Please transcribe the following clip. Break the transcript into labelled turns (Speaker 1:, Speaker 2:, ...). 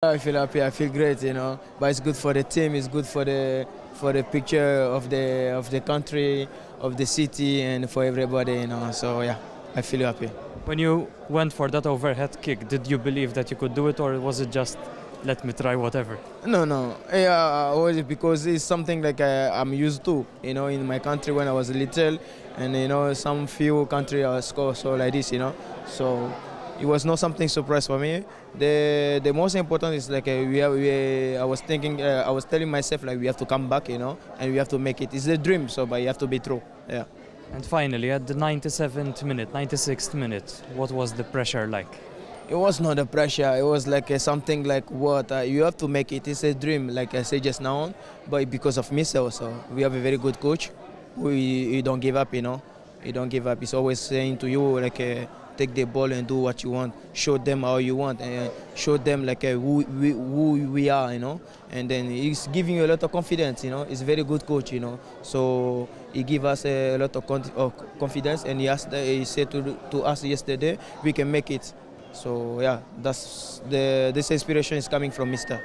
Speaker 1: I feel happy. I feel great, But it's good for the team. It's good for the picture of the country, of the city, and for everybody, So yeah, I feel happy.
Speaker 2: When you went for that overhead kick, did you believe that you could do it, or was it just let me try whatever?
Speaker 1: No. Yeah, because it's something like I'm used to, in my country when I was little, and some few countries score so like this, So it was not something surprise for me. The most important is like I was thinking, I was telling myself like we have to come back, and we have to make it. It's a dream, but you have to be true. Yeah.
Speaker 2: And finally, at the 97th minute, 96th minute, what was the pressure like?
Speaker 1: It was not a pressure. It was like something like what you have to make it. It's a dream, like I said just now, but because of me also. We have a very good coach. We don't give up, He don't give up. He's always saying to you like. Take the ball and do what you want. Show them how you want, and show them like who we are, And then he's giving you a lot of confidence, He's a very good coach, So he gave us a lot of confidence, and he said to us yesterday, we can make it. So yeah, this inspiration is coming from Mister.